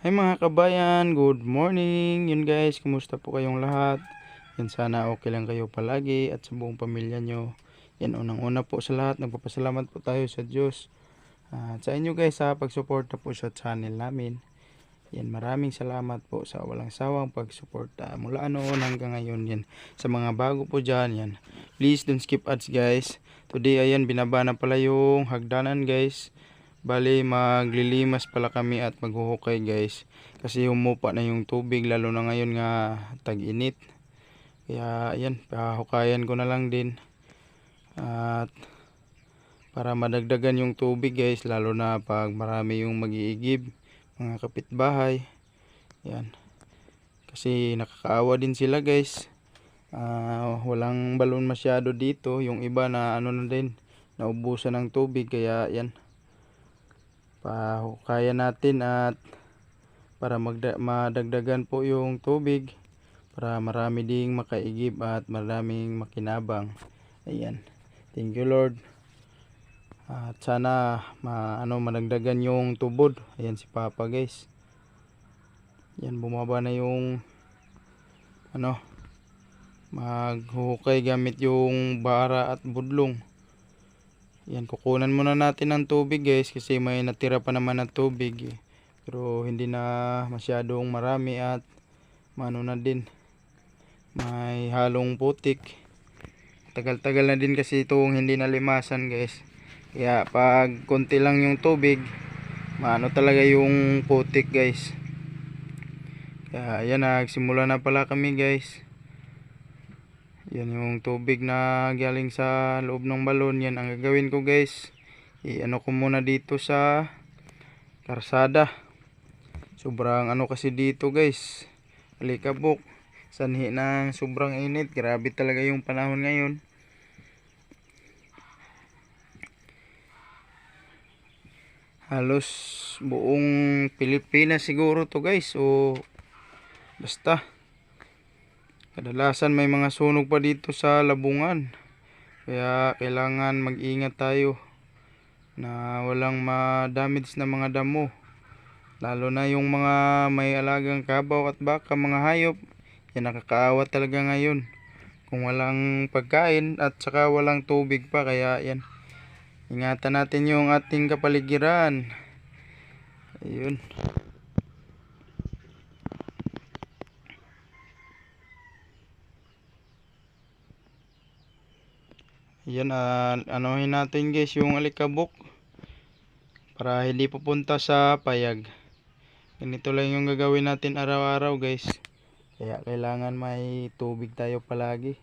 Hi mga kabayan, good morning. Yun guys, kumusta po kayong lahat? Yan, sana okay lang kayo palagi at sa buong pamilya nyo. Yan, unang-una po sa lahat, nagpapasalamat po tayo sa Diyos. At sa inyo guys sa pagsuporta po sa channel namin. Yan, maraming salamat po sa walang sawang pagsuporta mula noon hanggang ngayon. Yan, sa mga bago po dyan, yan, please don't skip ads guys. Today ayan, binaba na pala yung hagdanan guys. Bali maglilimas pala kami at maghuhukay guys. Kasi humupa na yung tubig lalo na ngayon nga tag-init. Kaya ayan, pahukayan ko na lang din. At para madagdagan yung tubig guys, lalo na pag marami yung mag-iigib, mga kapitbahay. Yan. Kasi nakakaawa din sila guys. Walang balon masyado dito. Yung iba na ano na din, naubusan ng tubig. Kaya yan, pahukayan natin at para madagdagan po yung tubig para marami ding makaigib at maraming makinabang. Ayan, thank you Lord. At sana madagdagan yung tubod. Ayan si Papa guys. Yan, bumaba na yung maghuhukay gamit yung bara at budlong. Yan, kukunan muna natin ng tubig guys kasi may natira pa naman ng tubig pero hindi na masyadong marami at na din, may halong putik. Tagal-tagal na din kasi itong hindi nalimasan guys, kaya pag konti lang yung tubig talaga yung putik guys. Kaya yan, nagsimula na pala kami guys. Yan yung tubig na galing sa loob ng balon. Yan ang gagawin ko guys, ano ko muna dito sa karsada. Sobrang kasi dito guys, alikabok, sanhi ng sobrang init. Grabe talaga yung panahon ngayon. Halos buong Pilipinas siguro to guys, o basta kadalasan may mga sunog pa dito sa Labungan. Kaya kailangan mag-ingat tayo na walang ma-damage na mga damo. Lalo na yung mga may alagang kabaw at baka, mga hayop. Yan, nakakaawa talaga ngayon kung walang pagkain at saka walang tubig pa. Kaya yan, ingatan natin yung ating kapaligiran. Ayun. Yan, anuhin natin guys yung alikabok para hindi pupunta sa payag. Ganito lang yung gagawin natin araw-araw guys. Kaya kailangan may tubig tayo palagi.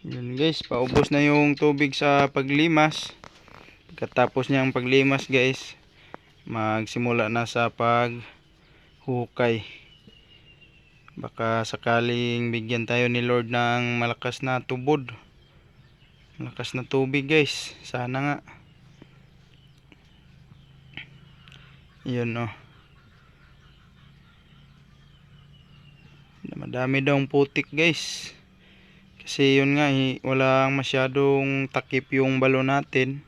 Yan guys, paubos na yung tubig sa paglimas. Pagkatapos niyang paglimas guys, magsimula na sa paghukay. Baka sakaling bigyan tayo ni Lord ng malakas na tubod, malakas na tubig guys. Sana nga. Yun madami daw putik guys. Kasi yun nga, walang masyadong takip yung balon natin.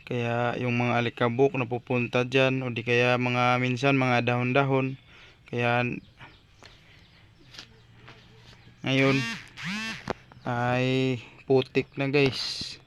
Kaya yung mga alikabok napupunta dyan, o di kaya minsan mga dahon-dahon. Kaya ngayon ay putik na guys.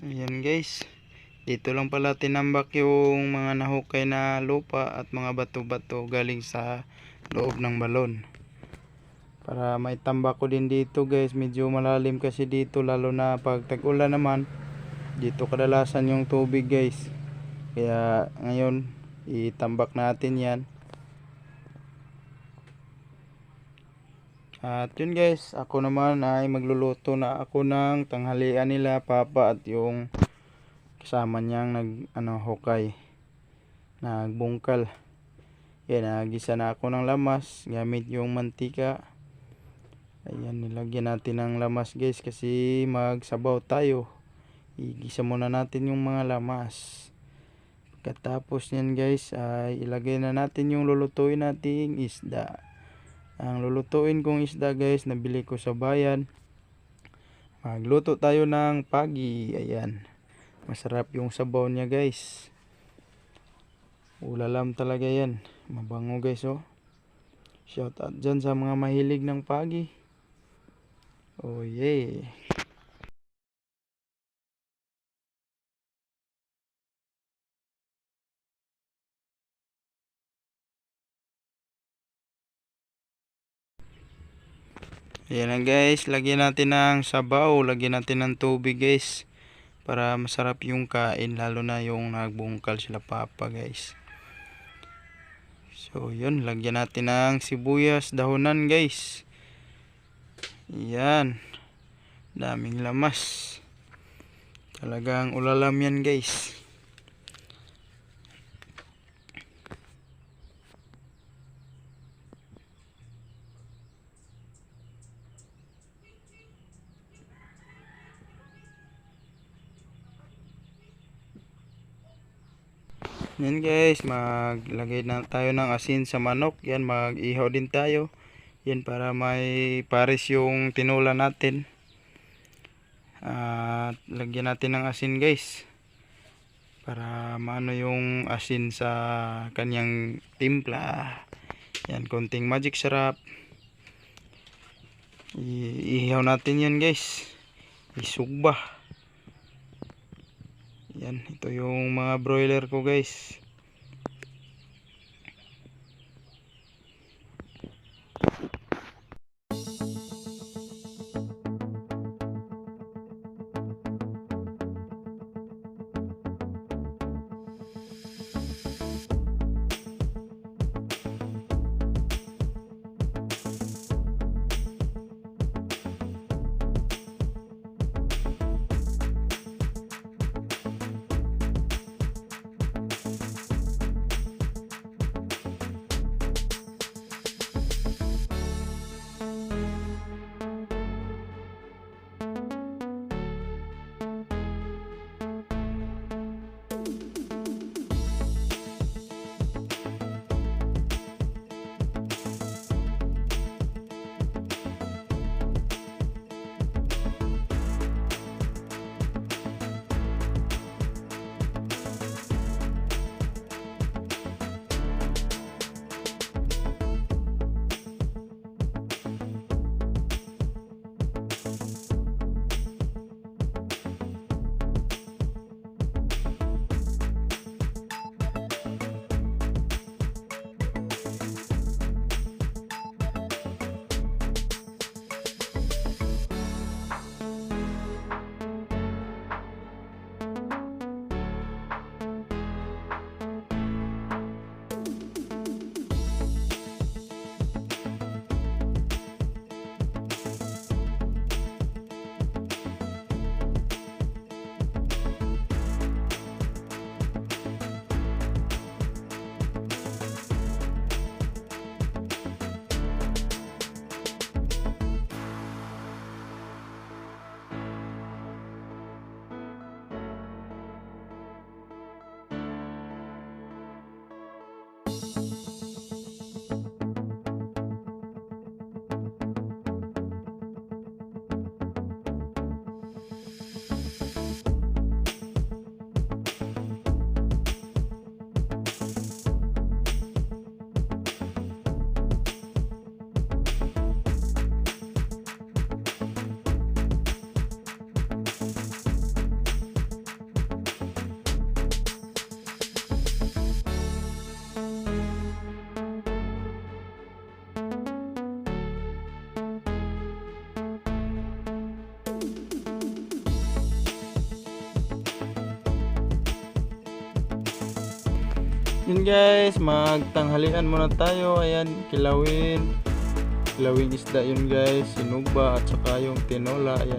Ayan guys, dito lang pala tinambak yung mga nahukay na lupa at mga bato-bato galing sa loob ng balon. Para may tambak ko din dito guys, medyo malalim kasi dito, lalo na pag tag-ulan naman. Dito kadalasan yung tubig guys. Kaya ngayon itambak natin yan. At yun guys, ako naman ay magluluto na ako ng tanghalian nila papa at yung kasama niyang hukay, nagbungkal. Yan, nagisa na ako ng lamas gamit yung mantika. Ayan, nilagyan natin ng lamas guys kasi magsabaw tayo. Igisa muna natin yung mga lamas. Pagkatapos nyan guys ay ilagay na natin yung lulutuin nating isda. Ang lulutuin kong isda guys, nabili ko sa bayan. Magluto tayo ng pagi. Ayan, masarap yung sabaw niya guys. Ulalam talaga yan, mabango guys oh. Shout out dyan sa mga mahilig ng pagi. Oh yeah. Ayan na guys, lagyan natin ng sabaw, lagyan natin ng tubig guys, para masarap yung kain, lalo na yung nagbungkal sila papa guys. So yun, lagyan natin ng sibuyas, dahonan guys. Yan, daming lamas, talagang ulalam yan guys. Yan guys, maglagay na tayo ng asin sa manok. Yan, mag-ihaw din tayo. Yan, para may pares yung tinula natin. At lagyan natin ng asin guys, para maano yung asin sa kanyang timpla. Yan, konting magic sarap. Ihaw natin yan guys, isugba. Yan, ito yung mga broiler ko guys. Yun guys, magtanghalian muna tayo. Ayan, kilawin isda yun guys, sinugba at saka yung tinola. Ayan,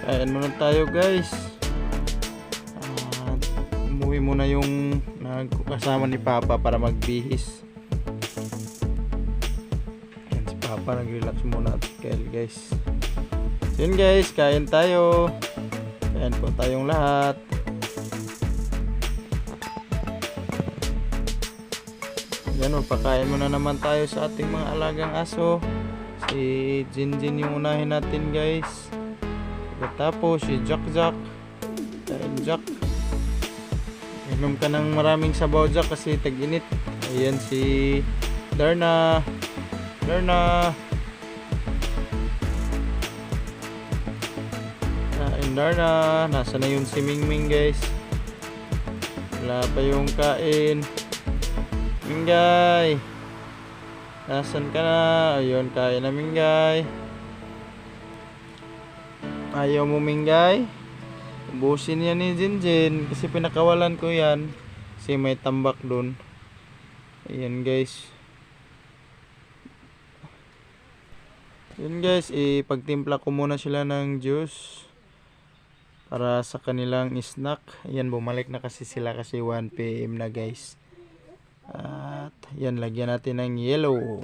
kain muna tayo guys. Umuwi muna yung kasama ni Papa para magbihis. Ayan, si Papa nag-relax muna at kail guys. So yun guys, kain tayo. Kain po tayong lahat. Yan, magpakain muna naman tayo sa ating mga alagang aso. Si Jinjin yung unahin natin guys. Tapos si Jack. Kain Jack. Inom ka ng maraming sabaw Jack kasi tag-init. Ayan si Darna. Kain Darna. Nasa na yun si Mingming guys. Wala pa yung kain. Mingay, nasan ka na? Ayun, kain na Mingay. Ayaw mo Mingay? Ubusin yan ni Jinjin kasi pinakawalan ko yan kasi may tambak dun. Ayan guys. Ayan guys, ipagtimpla ko muna sila ng juice para sa kanilang snack. Ayan, bumalik na kasi sila kasi 1 PM na guys. At yan, lagyan natin ng yellow.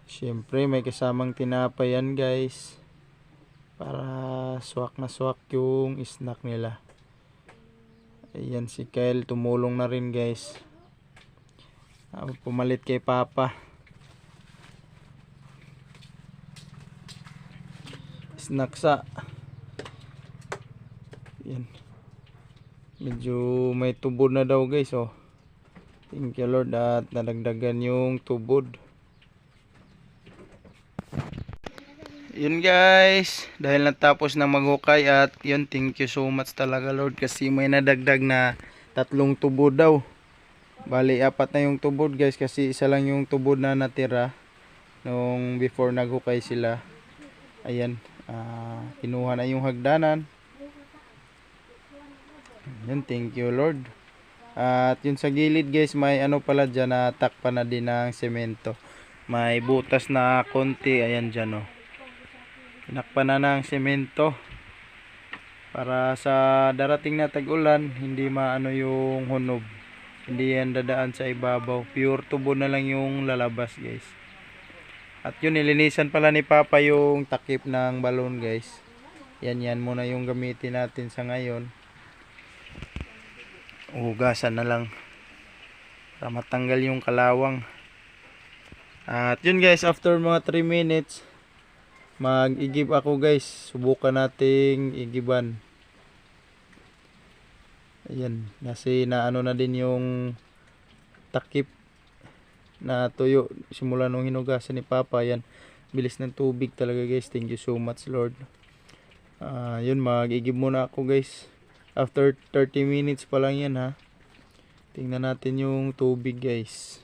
Siyempre may kasamang tinapay yan guys, para swak na swak yung snack nila. Ayan, si Kyle tumulong na rin guys. Pumalit kay Papa. Snack sa. Yan, medyo may tubod na daw guys. Oh, thank you Lord at nadagdagan yung tubod. Yun guys, dahil natapos na maghukay at yun, thank you so much talaga Lord kasi may nadagdag na 3 tubod daw. Bali 4 na yung tubod guys kasi isa lang yung tubod na natira nung before naghukay sila. Ayan, kinuha na yung hagdanan. Yun, thank you Lord. At yun sa gilid guys, may ano pala dyan na takpan na din ng semento. May butas na konti, ayan dyan oh. Tinakpan na ng semento para sa darating na tag-ulan hindi maano yung hunob. Hindi yan dadaan sa ibabaw. Pure tubo na lang yung lalabas guys. At yun, nilinisan pala ni Papa yung takip ng balon guys. Yan muna yung gamitin natin sa ngayon. Hugasan na lang para matanggal yung kalawang. At yun guys, after mga 3 minutes mag-igib ako guys. Subukan nating igiban. Ayan, kasi naano na din yung takip na tuyo simula nung hinugasan ni Papa. Ayan, bilis ng tubig talaga guys. Thank you so much Lord. Yun, mag-igib muna ako guys. After 30 minutes pa lang yan ha. Tingnan natin yung tubig guys.